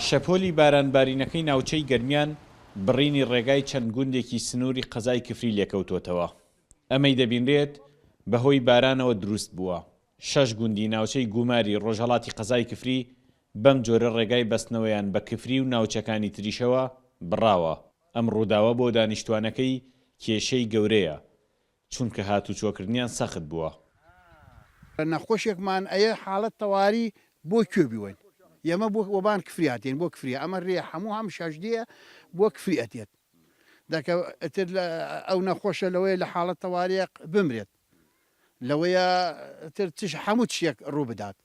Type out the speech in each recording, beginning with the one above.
شەپۆلی بارانبارینەکەی ناوچەی گەرمیان بڕینی ڕێگای چەند گوندێکی سنووری قەزای کفری لێکەوتوتەوە. ئەمەی دەبینرێت بەهۆی بارانەوە دروست بووە. 6 گوندی ناوچەی گوماری ڕۆژهەڵاتی قەزای کفری بەم جۆرە ڕێگای بەستنەوەیان بە کفری و ناوچەکانی تریشەوە بڕاوە. ئەم ڕووداوە بۆ دانیشتوانەکەی کێشەی گەورەیە چونکە هاتوچۆکردنیان سەخت بووە. نەخۆشێکمان ئەیە حاڵەت تەواری بۆ کوێ بیوەین ئێمە بۆ وەبان کفریاتێن بۆ کفری ئەمە ڕێ هەموو هەم شەژدیە بۆ کفری ئەتێت دەکەتر ئەو نەخۆشە لەوەی لە حاڵەت تەواریە بمرێت لەوەیە تر تش هەموو شتێک ڕوو بدات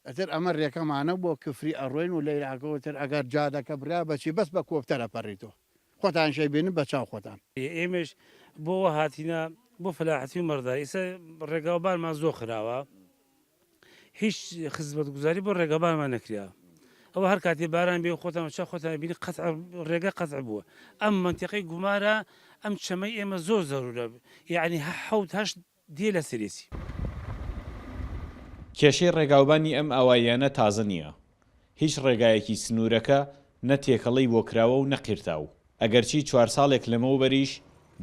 ئەتر ئەمە ڕێکەمانە بۆ کفری ئەڕۆین و لەیراکەوتر ئەگەر جادەکە برا بەچی بەس بە کۆپتەرە پەڕیتەوە خۆتان شەی بینن بە چاو خۆتان ئێمەش بۆ هاتیە بۆ فلاحەتی و مەڕداری ئێستا ڕێگاوبارمان زۆر خراوە هیچ خزمەتگوزاری بۆ ڕێگەبانمان نەکرا ئەوە هەر کاتی باران بێ خۆتان چا خۆتان بینی ڕێگە قەزع بووە ئەم منتیقەی گومارە ئەم چەمەی ئێمە زۆر زەرورە یعنی حەوت هەشت دێ لە سەرێسی کێشەی ڕێگاوبانی ئەم ئاواییانە تازە نییە. هیچ ڕێگایەکی سنوورەکە نە تێکەڵەی بۆ کراوە و نەقیرتاو. ئەگەرچی 4 ساڵێک لەمەوبەریش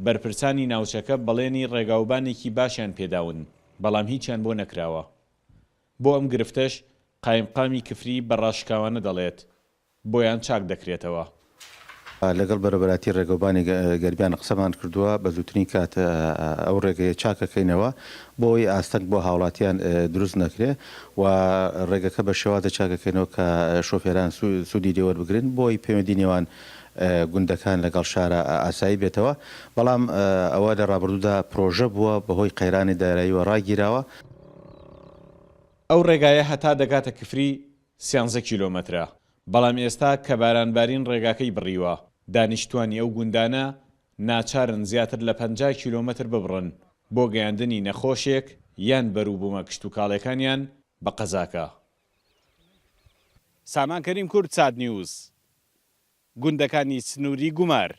بەرپرسانی ناوچەکە بەڵێنی ڕێگاوبانێکی باشیان پێداون بەڵام هیچیان بۆ نەکراوە. بۆ ئەم گرفتەش قایمقامی کفری بەڕاشکاوانە دەڵێت بۆیان چاک دەکرێتەوە. لەگەڵ بەرەبەراتی ڕێگەوبانی گەرمیان قسەمان کردووە بە زووترین کات ئەو ڕێگەیە چاکەکەینەوە بۆی ئاستەک بۆ هاوڵاتیان دروست نەکرێ و ڕێگەکە بە شێوازە چاکەکەینەوە کە شۆفێران سوودی لێوەربگرن بۆی پەیوەندی نێوان گوندەکان لەگەڵ شارە ئاسایی بێتەوە بەڵام ئەوە لە ڕابردوودا پرۆژە بووە بەهۆی قەیرانی داراییوە ڕاگیراوە. ئەو ڕێگایە هەتا دەگاتە کفری 13 کیلۆمەترە بەڵام ئێستا کە بارانبارین ڕێگاکەی بڕیوە دانیشتوانی ئەو گوندانە ناچارن زیاتر لە 50 کیلۆمەتر ببڕن بۆ گەیاندنی نەخۆشێک یان بەرووبوومە کشت و کاڵەکانیان بە قەزاکە. سامان کەریم کورد چاد نیوز گوندەکانی سنووری گومار.